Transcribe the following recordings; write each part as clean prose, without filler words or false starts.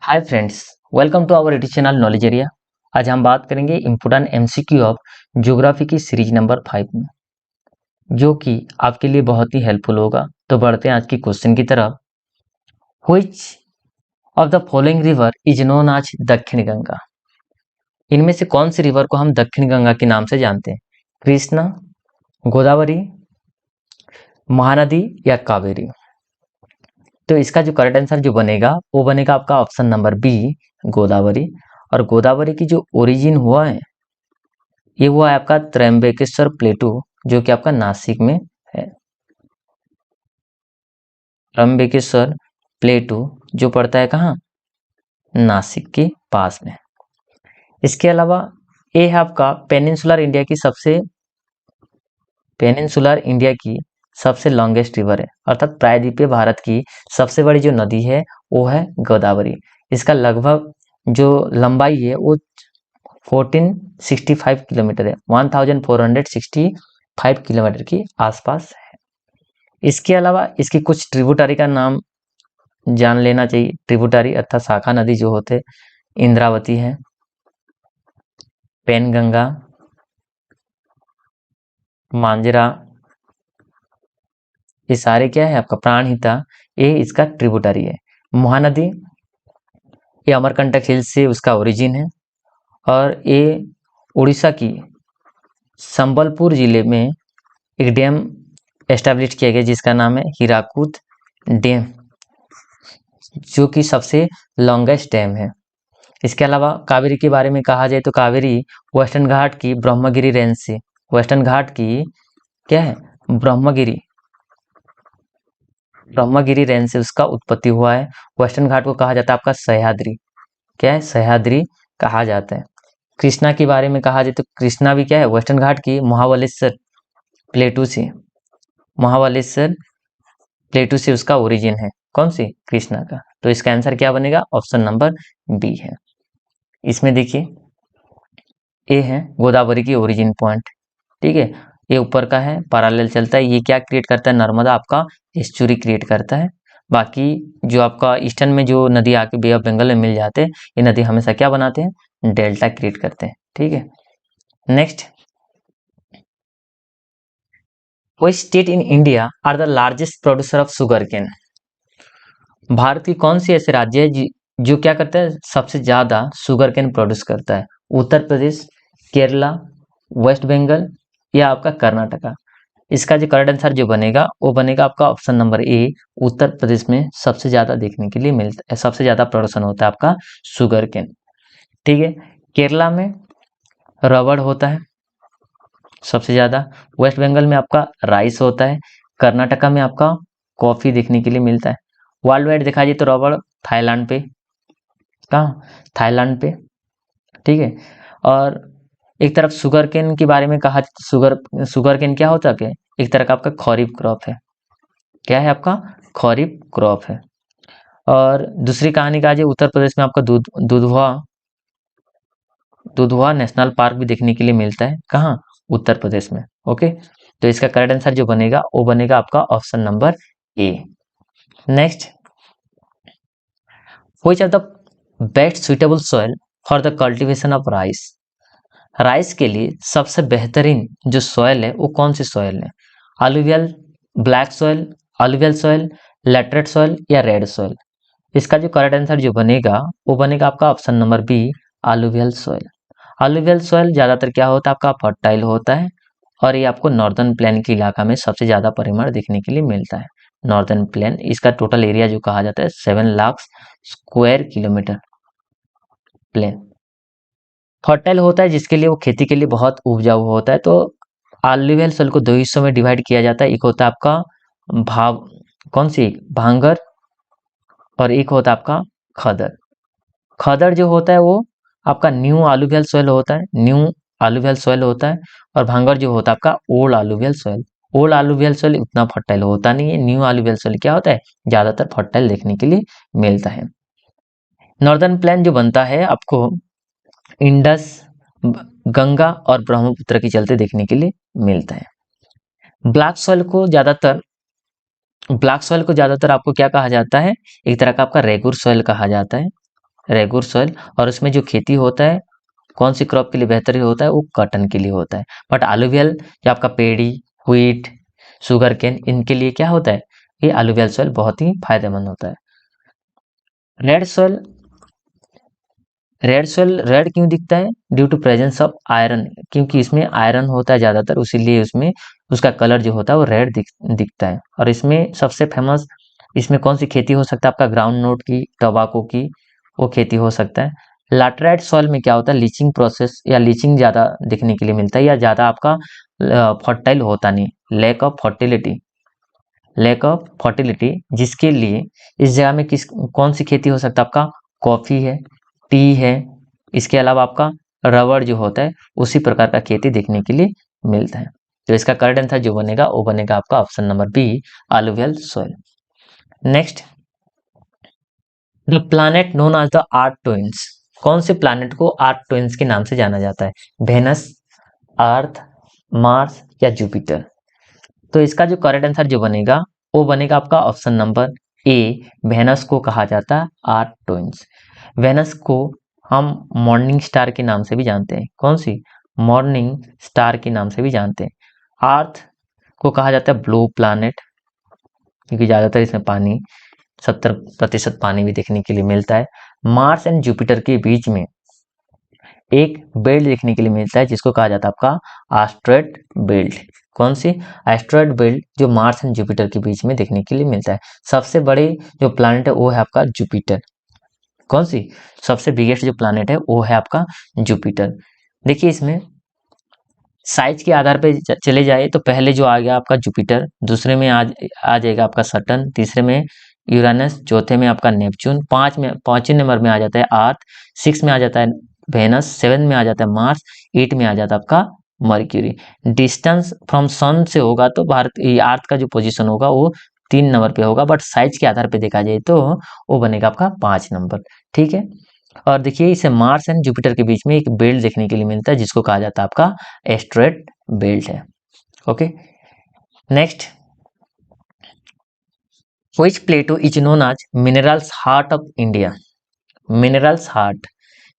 Hi friends, welcome to our YouTube channel knowledge area. आज हम बात करेंगे इम्पोर्टेंट एमसीक्यू ऑफ ज्योग्राफी की सीरीज नंबर 5 में, जो कि आपके लिए बहुत ही हेल्पफुल होगा। तो बढ़ते हैं आज की क्वेश्चन की तरफ। Which of the following river is known as दक्षिण गंगा? इनमें से कौन सी रिवर को हम दक्षिण गंगा के नाम से जानते हैं? कृष्णा, गोदावरी, महानदी या कावेरी? तो इसका जो करेक्ट आंसर जो बनेगा वो बनेगा आपका ऑप्शन नंबर बी, गोदावरी। और गोदावरी की जो ओरिजिन हुआ है ये हुआ है आपका त्र्यंबकेश्वर प्लेटू, जो कि आपका नासिक में है। त्र्यंबकेश्वर प्लेटू जो पड़ता है कहाँ? नासिक के पास में। इसके अलावा ये है आपका पेनिनसुलर इंडिया की सबसे लॉन्गेस्ट रिवर है, अर्थात प्रायद्वीपीय भारत की सबसे बड़ी जो नदी है वो है गोदावरी। इसका लगभग जो लंबाई है वो 1465 किलोमीटर है, 1465 किलोमीटर के आसपास है। इसके अलावा इसकी कुछ ट्रिब्यूटरी का नाम जान लेना चाहिए। ट्रिब्यूटरी अर्थात शाखा नदी जो होते इंद्रावती है, पेनगंगा, मांजरा, ये सारे क्या है आपका प्राणहिता, ये इसका ट्रिब्यूटरी है। महानदी ये अमरकंटक हिल से उसका ओरिजिन है, और ये उड़ीसा की संबलपुर जिले में एक डैम एस्टेब्लिश किया गया जिसका नाम है हीराकुद डैम, जो कि सबसे लॉन्गेस्ट डैम है। इसके अलावा कावेरी के बारे में कहा जाए तो कावेरी वेस्टर्न घाट की ब्रह्मगिरी रेंज से, वेस्टर्न घाट की क्या है ब्रह्मगिरी रेंज से उसका उत्पत्ति हुआ है। वेस्टर्न घाट को कहा जाता है आपका सह्याद्री, क्या है? सह्याद्री कहा जाता है। कृष्णा के बारे में कहा जाए तो कृष्णा भी क्या है? वेस्टर्न घाट की महाबलेश्वर प्लेटू से उसका ओरिजिन है। कौन सी? कृष्णा का। तो इसका आंसर क्या बनेगा? ऑप्शन नंबर बी है। इसमें देखिए ए है गोदावरी की ओरिजिन पॉइंट, ठीक है। ये ऊपर का है, पैरेलल चलता है। ये क्या क्रिएट करता है? नर्मदा आपका एस्चुरी क्रिएट करता है। बाकी जो आपका ईस्टर्न में जो नदी आके बे ऑफ बंगाल में मिल जाते हैं, ये नदी हमेशा क्या बनाते हैं? डेल्टा क्रिएट करते हैं, ठीक है। Next, which state in India are the largest producer of sugar cane? Bharat की कौन सी ऐसे राज्य है जो क्या करता है? सबसे ज्यादा शुगर केन प्रोड्यूस करता है? उत्तर प्रदेश, केरला, वेस्ट बंगाल या आपका कर्नाटका? इसका जो करेक्ट आंसर जो बनेगा वो बनेगा आपका ऑप्शन नंबर ए, उत्तर प्रदेश में सबसे ज्यादा देखने के लिए मिलता है, सबसे ज्यादा प्रोडक्शन होता है आपका शुगर केन, ठीक है। केरला में रबड़ होता है सबसे ज्यादा, वेस्ट बंगाल में आपका राइस होता है, कर्नाटका में आपका कॉफी देखने के लिए मिलता है। वर्ल्ड वाइड देखा जाए तो रबड़ थाईलैंड पे, कहाँ? थाईलैंड पे, ठीक है। और एक तरफ शुगर केन के बारे में कहा, शुगर केन क्या होता है? एक तरह का आपका खरीफ क्रॉप है। क्या है आपका? खरीफ क्रॉप है। और दूसरी कहानी कहा जाए, उत्तर प्रदेश में आपका दुधवा नेशनल पार्क भी देखने के लिए मिलता है। कहाँ? उत्तर प्रदेश में। ओके, तो इसका करेक्ट आंसर जो बनेगा वो बनेगा आपका option number A. Next, which are the best suitable soil for the cultivation of rice? Rice के लिए सबसे बेहतरीन जो सॉइल है वो कौन सी सॉइल है? Alluvial, black soil, alluvial soil, laterite soil या रेड सॉइल? इसका जो करेक्ट आंसर जो बनेगा वो बनेगा आपका option number B, alluvial soil. Alluvial soil ज्यादातर क्या होता है आपका? फर्टाइल होता है, और ये आपको नॉर्दर्न प्लेन के इलाका में सबसे ज्यादा परिमाण देखने के लिए मिलता है। नॉर्दर्न प्लेन, इसका टोटल एरिया जो कहा जाता है 7 lakh square kilometre plain. Fertile होता है जिसके लिए वो खेती के लिए बहुत उपजाऊ होता है। तो अलुवियल सॉइल को दो हिस्सों में डिवाइड किया जाता है। एक होता है आपका भाव, कौन सी? भांगर, और एक होता है आपका खदर। खदर जो होता है वो आपका न्यू अलुवियल सॉइल होता है, और भांगर जो होता है आपका old alluvial soil. Old alluvial soil उतना फर्टाइल होता नहीं है, न्यू अलुवियल सॉइल क्या होता है? ज्यादातर फर्टाइल देखने के लिए मिलता है। नॉर्दर्न प्लेन जो बनता है आपको इंडस, गंगा और ब्रह्मपुत्र के चलते देखने के लिए मिलता है। ब्लैक सॉइल को ज्यादातर आपको क्या कहा जाता है? एक तरह का आपका रेगुर सॉइल कहा जाता है। रेगुर सॉइल, और उसमें जो खेती होता है कौन सी क्रॉप के लिए बेहतर होता है, वो कॉटन के लिए होता है। बट अलुवियल जो आपका पेड़ी, व्हीट, शुगर केन, इनके लिए क्या होता है, ये अलुवियल सॉइल बहुत ही फायदेमंद होता है। Red soil, red soil red क्यों दिखता है, due to presence of iron, क्योंकि इसमें आयरन होता है ज़्यादातर, इसीलिए उसमें उसका कलर जो होता है वो रेड दिखता है। और इसमें सबसे फेमस, इसमें कौन सी खेती हो सकता है, आपका ग्राउंड नोट की, टोबाको की, वो खेती हो सकता है। लैटराइट सॉइल में क्या होता है, लीचिंग प्रोसेस या लीचिंग ज़्यादा देखने के लिए मिलता है, या ज़्यादा आपका फर्टाइल होता नहीं, lack of fertility, lack of fertility, जिसके लिए इस जगह में कौन सी खेती हो सकता है, आपका कॉफ़ी है, टी है, इसके अलावा आपका रबर जो होता है, उसी प्रकार का खेती देखने के लिए मिलता है। तो इसका करेक्ट आंसर जो बनेगा वो बनेगा आपका option number B, alluvial soil. Next, the planet known as the ark twins, कौन से प्लैनेट को आर्क ट्विंस के नाम से जाना जाता है, वेनस, अर्थ, मार्स या जुपिटर। तो इसका जो करेक्ट आंसर जो बनेगा वो बनेगा आपका ऑप्शन नंबर ए, वेनस को कहा जाता है आर्क ट्विंस। वेनस को हम मॉर्निंग स्टार के नाम से भी जानते हैं, कौन सी, मॉर्निंग स्टार के नाम से भी जानते हैं। अर्थ को कहा जाता है ब्लू प्लैनेट, क्योंकि ज़्यादातर इसमें पानी, 70% पानी भी देखने के लिए मिलता है। मार्स एंड जुपिटर के बीच में एक बेल्ट देखने के लिए मिलता है, जिसको कहा जाता है आपका एस्टेरॉयड बेल्ट। कौन सी, एस्टेरॉयड बेल्ट, जो मार्स एंड जुपिटर के बीच में देखने के लिए मिलता है। सबसे बड़े जो प्लैनेट है वो है आपका जुपिटर। कौन सी, सबसे बिगेस्ट जो प्लैनेट है वो है आपका जुपिटर। देखिए इसमें साइज के आधार पे चले जाए तो पहले जो आ गया आपका जुपिटर, दूसरे में आ जाएगा आपका सटर्न, तीसरे में यूरानस, चौथे में आपका नेपच्यून, पांचवें नंबर में आ जाता है अर्थ, 6 में आ जाता है वेनस, 7 में आ जाता है मार्स, 8 में आ जाता है आपका मर्क्यूरी। डिस्टेंस फ्रॉम सन से होगा तो भारत अर्थ का जो पोजीशन होगा वो 3 नंबर पे होगा, बट साइज के आधार पे देखा जाए तो वो बनेगा आपका 5 नंबर। ठीक है, और देखिए इसे मार्स एंड जुपिटर के बीच में एक बेल्ट देखने के लिए मिलता है, जिसको कहा जाता है आपका एस्टेरॉयड बेल्ट है। Okay, next, which plateau is known as minerals heart of India, minerals heart,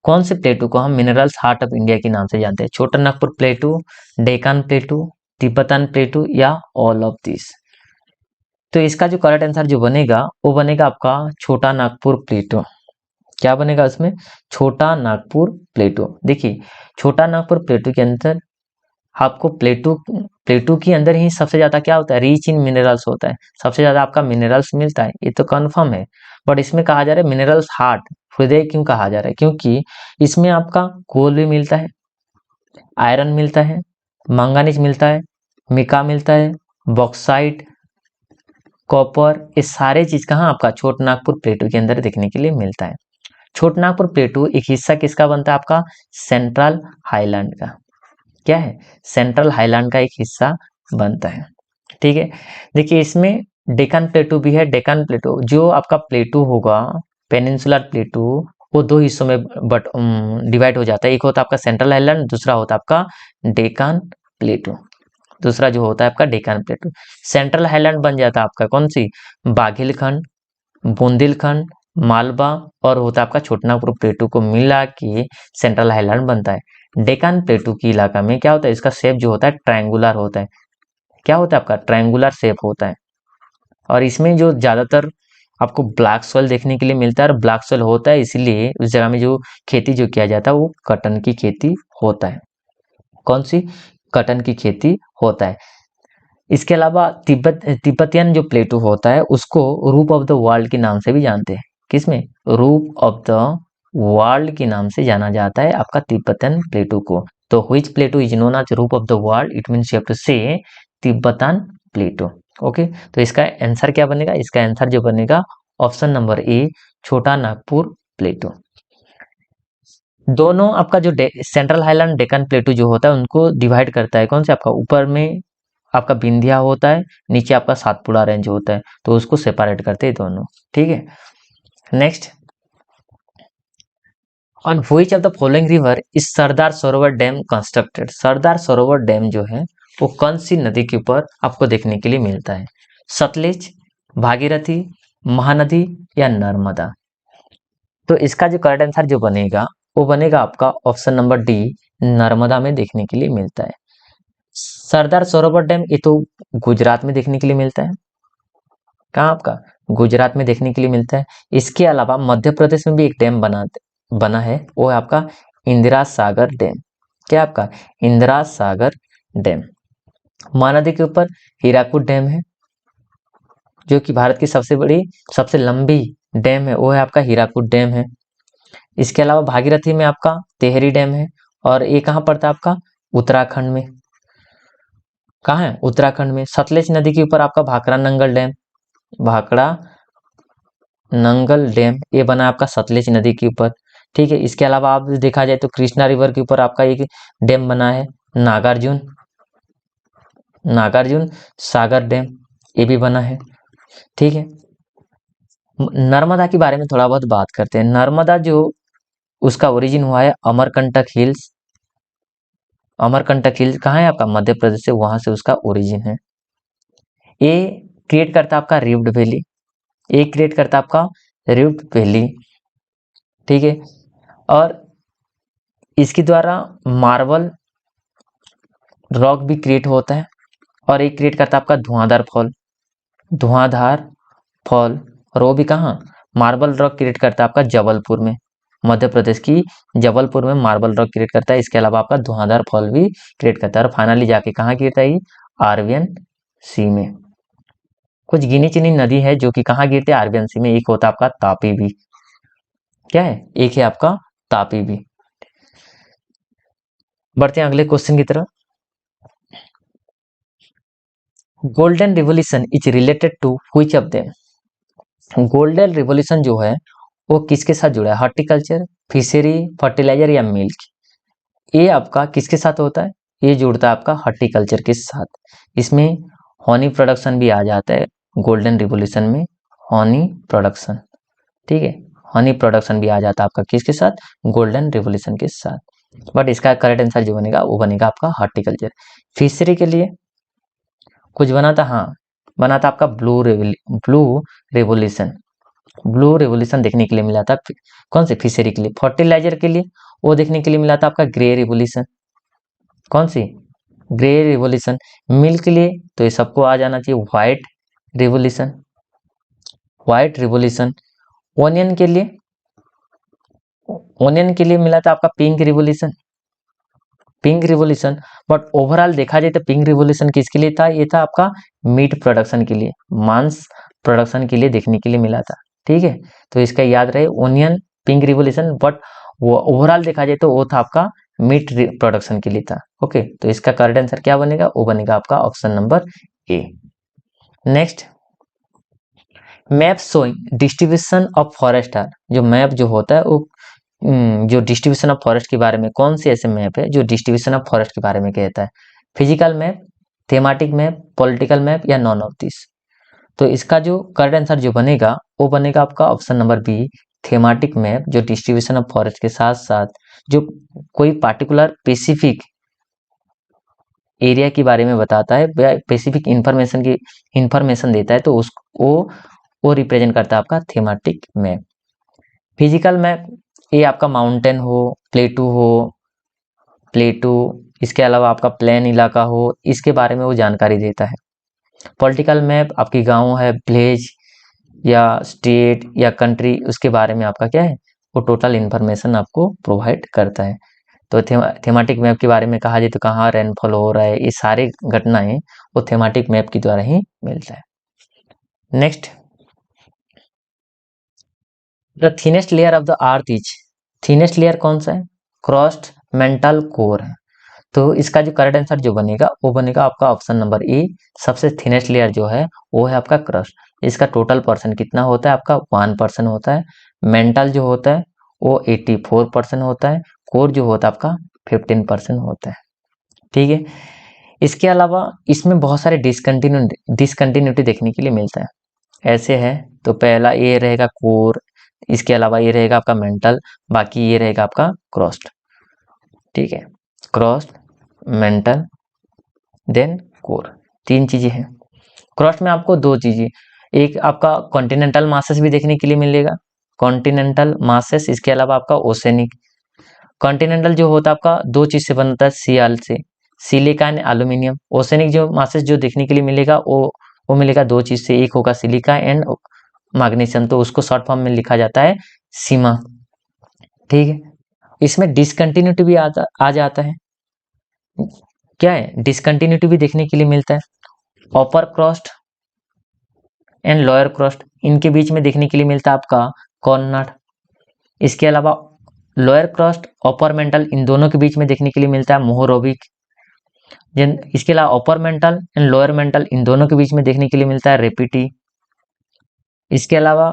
कौन से प्लेटो को हम मिनरल्स हार्ट ऑफ इंडिया के नाम से जानते हैं, छोटा नागपुर प्लेटो, डेकान प्लेटो, तिब्बतन प्लेटो या ऑल ऑफ दिस। तो इसका जो करेक्ट आंसर जो बनेगा वो बनेगा आपका छोटा नागपुर प्लेटो। क्या बनेगा उसमें, छोटा नागपुर प्लेटो। देखिए छोटा नागपुर प्लेटो के अंदर आपको प्लेटो प्लेटो के अंदर ही सबसे ज्यादा क्या होता है, रिच इन मिनरल्स होता है, सबसे ज्यादा आपका मिनरल्स मिलता है, ये तो कंफर्म है। बट इसमें कहा जा रहा है मिनरल्स हार्ट, हृदय क्यों कहा जा रहा है, क्योंकि इसमें आपका कोल भी मिलता है, आयरन मिलता है, मंगानीज मिलता है, मिका मिलता है, बॉक्साइट, कॉपर, ये सारे चीज कहाँ आपका छोटा नागपुर प्लेटो के अंदर देखने के लिए मिलता है। छोटा नागपुर प्लेटो एक हिस्सा किसका बनता है, आपका सेंट्रल हाईलैंड का, क्या है, सेंट्रल हाईलैंड का एक हिस्सा बनता है। ठीक है, देखिए इसमें डेक्कन प्लेटो भी है, डेक्कन प्लेटो जो आपका प्लेटो होगा, पेनिनसुलर प्लेटो, वो दो हिस्सों में बट डिवाइड हो जाता है, एक होता है आपका सेंट्रल हाईलैंड, दूसरा होता है आपका डेक्कन प्लेटो, दूसरा जो होता है आपका डेक्कन प्लेटो। सेंट्रल हाईलैंड बन जाता है आपका कौन सी, बाघेलखंड, बुंदेलखंड, मालवा, और होता है आपका छोटा नागपुर प्लेटो को मिला के सेंट्रल हाईलैंड बनता है। डेक्कन प्लेटो की इलाका में क्या होता है, इसका शेप जो होता है ट्रायंगुलर होता है, क्या होता है आपका ट्रायंगुलर शेप होता है। और इसमें जो ज्यादातर आपको ब्लैक सॉइल देखने के लिए मिलता है, और ब्लैक सॉइल होता है इसलिए उस जगह में जो खेती जो किया जाता है वो कॉटन की खेती होता है। कौन सी, कॉटन की खेती होता है। इसके अलावा तिब्बतियन जो प्लेटो होता है उसको रूप ऑफ द वर्ल्ड के नाम से भी जानते हैं, किसमें, रूप ऑफ द वर्ल्ड के नाम से जाना जाता है आपका तिब्बतन प्लेटो को। तो which plateau is known as roof of the world, it means you have to say Tibetan plateau. Okay, तो इसका आंसर क्या बनेगा, इसका आंसर जो बनेगा ऑप्शन नंबर ए, छोटा नागपुर प्लेटो। दोनों आपका जो सेंट्रल हाईलैंड डेक्कन प्लेटो जो होता है उनको डिवाइड करता है कौन से, आपका ऊपर में आपका विंध्या होता है, नीचे आपका सातपुड़ा रेंज होता है, तो उसको सेपरेट करते हैं दोनों। ठीक है, next, on which of the following river is Sardar Sarovar dam constructed, Sardar Sarovar dam जो है वो कौन सी नदी के ऊपर आपको देखने के लिए मिलता है, सतलुज, भागीरथी, महानदी या नर्मदा। तो इसका जो करेक्ट आंसर जो बनेगा वो बनेगा आपका ऑप्शन नंबर डी, नर्मदा में देखने के लिए मिलता है। सरदार सरोवर डैम ये तो गुजरात में देखने के लिए मिलता है। कहाँ आपका? गुजरात में देखने के लिए मिलता है। इसके अलावा मध्य प्रदेश में भी एक डैम बना है, वो है आपका इंदिरा सागर डैम। क्या आपका? इंदिरा सागर डैम। महानदी के ऊपर हीराकुद डैम है, जो कि भारत की सबसे बड़ी सबसे लंबी डैम है, वो है आपका हीराकुद डैम है। इसके अलावा भागीरथी में आपका तेहरी डैम है, और ये कहाँ पड़ता है आपका? उत्तराखंड में। कहाँ है? उत्तराखंड में। सतलेज नदी के ऊपर आपका भाखड़ा नंगल डैम, भाखड़ा नंगल डैम ये बना आपका सतलेज नदी के ऊपर। ठीक है। इसके अलावा आप देखा जाए तो कृष्णा रिवर के ऊपर आपका एक डैम बना है, नागार्जुन नागार्जुन सागर डैम, ये भी बना है। ठीक है। नर्मदा के बारे में थोड़ा बहुत बात करते हैं। नर्मदा जो उसका ओरिजिन हुआ है अमरकंटक हिल्स। अमरकंटक हिल्स कहाँ है आपका? मध्य प्रदेश से, वहां से उसका ओरिजिन है। ये क्रिएट करता है आपका रिफ्ट वैली, ये क्रिएट करता है आपका रिफ्ट वैली। ठीक है। और इसके द्वारा मार्बल रॉक भी क्रिएट होता है, और एक क्रिएट करता है आपका धुआंधार फॉल। और वो भी कहाँ? मार्बल रॉक क्रिएट करता है आपका जबलपुर में, मध्य प्रदेश की जबलपुर में मार्बल रॉक क्रिएट करता है। इसके अलावा आपका धुआंधार फॉल भी क्रिएट करता है, और फाइनली जाके कहाँ गिरता है? आरबियन सी में। कुछ गिनी चुनी नदी है जो कि कहाँ गिरते हैं? आरबियन सी में। एक होता है आपका तापी भी। क्या है? एक है आपका तापी भी। बढ़ते हैं अगले क्वेश्चन की तरफ। Golden revolution is related to which of them? Golden revolution जो है वो किसके साथ जुड़ा है? हॉर्टिकल्चर, फिशरी, फर्टिलाइजर या मिल्क? ये आपका किसके साथ होता है? ये जुड़ता है आपका हॉर्टिकल्चर के साथ। इसमें हनी प्रोडक्शन भी आ जाता है गोल्डन रिवोल्यूशन में, हनी प्रोडक्शन। ठीक है। हनी प्रोडक्शन भी आ जाता है आपका किसके साथ? गोल्डन रिवोल्यूशन के साथ। बट इसका करेक्ट आंसर जो बनेगा वो बनेगा आपका हॉर्टिकल्चर। फिशरी के लिए कुछ बना था, हाँ बना था आपका रेवोल्यूशन। ब्लू रेवोल्यूशन देखने के लिए मिला था। कौन से? फिशरी के लिए। फर्टिलाइजर के लिए वो देखने के लिए मिला था आपका ग्रे रिवोल्यूशन। कौन सी? Grey revolution. मिल्क के लिए तो ये सबको आ जाना चाहिए, white revolution, white revolution. Onion के लिए, ओनियन के लिए मिला था आपका pink revolution, pink revolution. But overall देखा जाए तो पिंक रिवोल्यूशन किसके लिए था? ये था आपका मीट प्रोडक्शन के लिए, मांस प्रोडक्शन के लिए देखने के लिए मिला था। ठीक है। तो इसका याद रहे, ओनियन पिंक रिवोल्यूशन। बट वो ओवरऑल देखा जाए तो वो था आपका मीट प्रोडक्शन के लिए था। ओके। तो इसका करेक्ट आंसर क्या बनेगा? वो बनेगा आपका option number A. Next, map showing distribution of forest are. जो मैप जो होता है वो जो डिस्ट्रीब्यूशन ऑफ फॉरेस्ट के बारे में, कौन से ऐसे मैप है जो डिस्ट्रीब्यूशन ऑफ फॉरेस्ट के बारे में कहता है? Physical map, thematic map, political map या नॉन ऑफ दिस? तो इसका जो करेक्ट आंसर जो बनेगा वो बनेगा आपका ऑप्शन नंबर बी, थेमाटिक मैप, जो डिस्ट्रीब्यूशन ऑफ फॉरेस्ट के साथ साथ जो कोई पार्टिकुलर स्पेसिफिक एरिया के बारे में बताता है, स्पेसिफिक इंफॉर्मेशन देता है, तो उसको वो रिप्रेजेंट करता है आपका थेमाटिक मैप। फिजिकल मैप ये आपका माउंटेन प्लेटू, इसके अलावा आपका प्लेन इलाका हो, इसके बारे में वो जानकारी देता है। पॉलिटिकल मैप आपकी गांव है, विलेज या स्टेट या कंट्री, उसके बारे में आपका क्या है? वो टोटल इन्फॉर्मेशन आपको प्रोवाइड करता है। तो थेमाटिक मैप के बारे में कहा जाए तो कहाँ रेनफॉल हो रहा है, ये सारे घटनाएं वो थेमाटिक मैप के द्वारा ही मिलता है। Next, the thinnest layer of the earth is, thinnest layer कौन सा है? क्रस्ट मेंटल कोर है। तो इसका जो करेक्ट आंसर जो बनेगा वो बनेगा आपका ऑप्शन नंबर ए, सबसे थिनेस्ट लेयर जो है वो है आपका क्रस्ट। इसका टोटल पर्सन कितना होता है? आपका 1% होता है। मेंटल जो होता है वो 84% होता है। कोर जो होता है आपका 15% होता है। ठीक है। इसके अलावा इसमें बहुत सारे डिसकंटिन्यूटी देखने के लिए मिलता है। ऐसे है तो पहला ये रहेगा कोर, इसके अलावा ये रहेगा आपका मेंटल, बाकी ये रहेगा आपका क्रस्ट। ठीक है। क्रस्ट, मेंटल, देन कोर, 3 चीजें हैं। क्रस्ट में आपको 2 चीजें, एक आपका कॉन्टिनेंटल मासेस भी देखने के लिए मिलेगा, कॉन्टिनेंटल मासेस, इसके अलावा आपका ओसेनिक। कॉन्टिनेंटल जो होता है आपका दो चीज से बनता है, सियाल से, सिलिका एंड एल्यूमिनियम। ओसेनिक जो मासेस जो देखने के लिए मिलेगा वो मिलेगा दो चीज से, एक होगा सिलिका एंड मैग्नीशियम, तो उसको शॉर्ट फॉर्म में लिखा जाता है सीमा। ठीक है, इसमें डिसकंटिन्यूटी भी आ जाता है। क्या है, डिसकंटिन्यूटी भी देखने के लिए मिलता है। अपर क्रस्ट एंड लोअर क्रस्ट, इनके बीच में देखने के लिए मिलता है आपका कॉर्नर। इसके अलावा लोअर क्रस्ट, अपर मेंटल, इन दोनों के बीच में देखने के लिए मिलता है मोहरोबिक। इसके अलावा upper mantle and lower mantle, इन दोनों के बीच में देखने के लिए मिलता है रेपिटी। इसके अलावा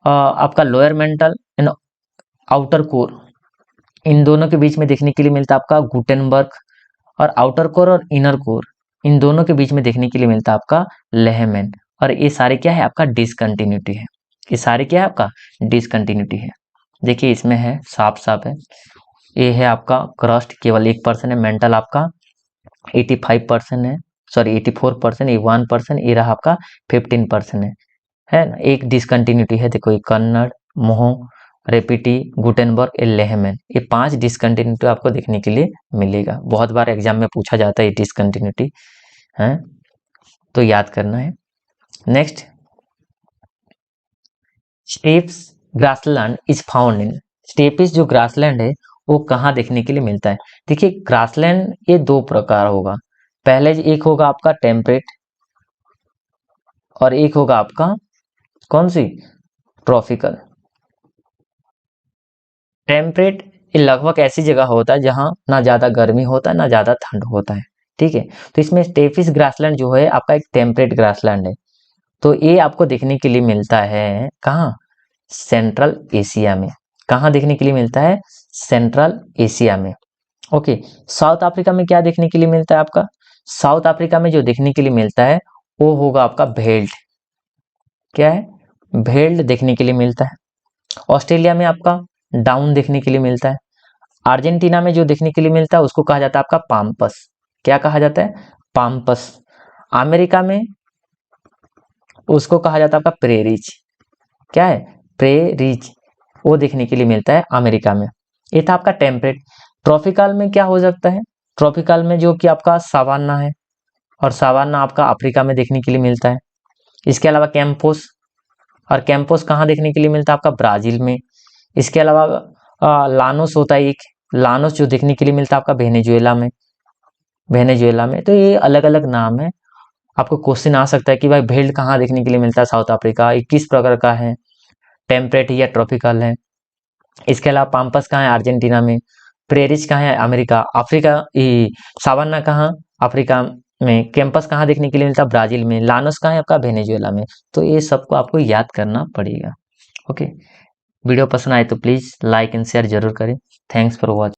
आपका lower mantle and outer core, इन दोनों के बीच में देखने के लिए मिलता है आपका गुटेनबर्ग। और आउटर कोर और इनर कोर, इन दोनों के बीच में देखने के लिए मिलता है आपका लेहमैन। और ये सारे क्या है, आपका डिसकंटिन्यूटी है। ये सारे क्या है, आपका डिसकंटिन्यूटी है। देखिए इसमें है, साफ साफ है। ये है आपका क्रस्ट केवल 1% है, मेंटल आपका 85% है, सॉरी 84%, ये 1%, ये रहा आपका 15% है ना। एक डिसकंटिन्यूटी है, देखो ये कन्नड़, मोह, रेपिटी, गुटेनबर्ग, ए लेहमैन, ये 5 डिसकंटिन्यूटी आपको देखने के लिए मिलेगा। बहुत बार एग्जाम में पूछा जाता है ये डिसकंटिन्यूटी है, तो याद करना है। Next, steppes grassland is found in, steppes जो ग्रासलैंड है वो कहाँ देखने के लिए मिलता है। देखिए ग्रासलैंड ये दो प्रकार होगा, पहले एक होगा आपका टेम्परेट और एक होगा आपका कौन सी, ट्रॉपिकल। टेम्परेट ये लगभग ऐसी जगह होता है जहां ना ज्यादा गर्मी होता है ना ज्यादा ठंड होता है। ठीक है, तो इसमें स्टेपिस ग्रासलैंड जो है आपका एक टेम्परेट ग्रासलैंड है, तो ये आपको देखने के लिए मिलता है कहाँ, सेंट्रल एशिया में। कहाँ देखने के लिए मिलता है, सेंट्रल एशिया में। ओके, साउथ अफ्रीका में क्या देखने के लिए मिलता है आपका, साउथ अफ्रीका में जो देखने के लिए मिलता है वो होगा आपका भेल्ट। क्या है, भेल्ट देखने के लिए मिलता है। ऑस्ट्रेलिया में आपका डाउन देखने के लिए मिलता है। अर्जेंटीना में जो देखने के लिए मिलता है उसको कहा जाता है आपका पाम्पस। क्या कहा जाता है, पाम्पस। अमेरिका में उसको कहा जाता है आपका प्रेरीज। क्या है, प्रेरीज, वो देखने के लिए मिलता है अमेरिका में। ये था आपका टेम्परेट। ट्रॉपिकल में क्या हो सकता है, ट्रॉपिकल में जो कि आपका सावाना है, और सावाना आपका अफ्रीका में देखने के लिए मिलता है। इसके अलावा कैंपोस, और कैंपोस कहाँ देखने के लिए मिलता है आपका ब्राजील में। इसके अलावा लानोस होता है एक, लानोस जो देखने के लिए मिलता है आपका वेनेजुएला में, वेनेजुएला में। तो ये अलग अलग नाम है। आपको क्वेश्चन आ सकता है कि भाई भेल्ट कहाँ देखने के लिए मिलता है साउथ अफ्रीका, ये किस प्रकार का है, टेम्परेट या ट्रॉपिकल है। इसके अलावा पाम्पस कहाँ है, अर्जेंटीना में। प्रेरिज कहाँ है, अमेरिका, अफ्रीका, सावाना कहाँ, अफ्रीका में। कैंपस कहाँ देखने के लिए मिलता है, ब्राजील में। लानोस कहाँ है आपका, वेनेजुएला में। तो ये सबको आपको याद करना पड़ेगा। ओके, वीडियो पसंद आए तो प्लीज लाइक एंड शेयर जरूर करें। Thanks for watching.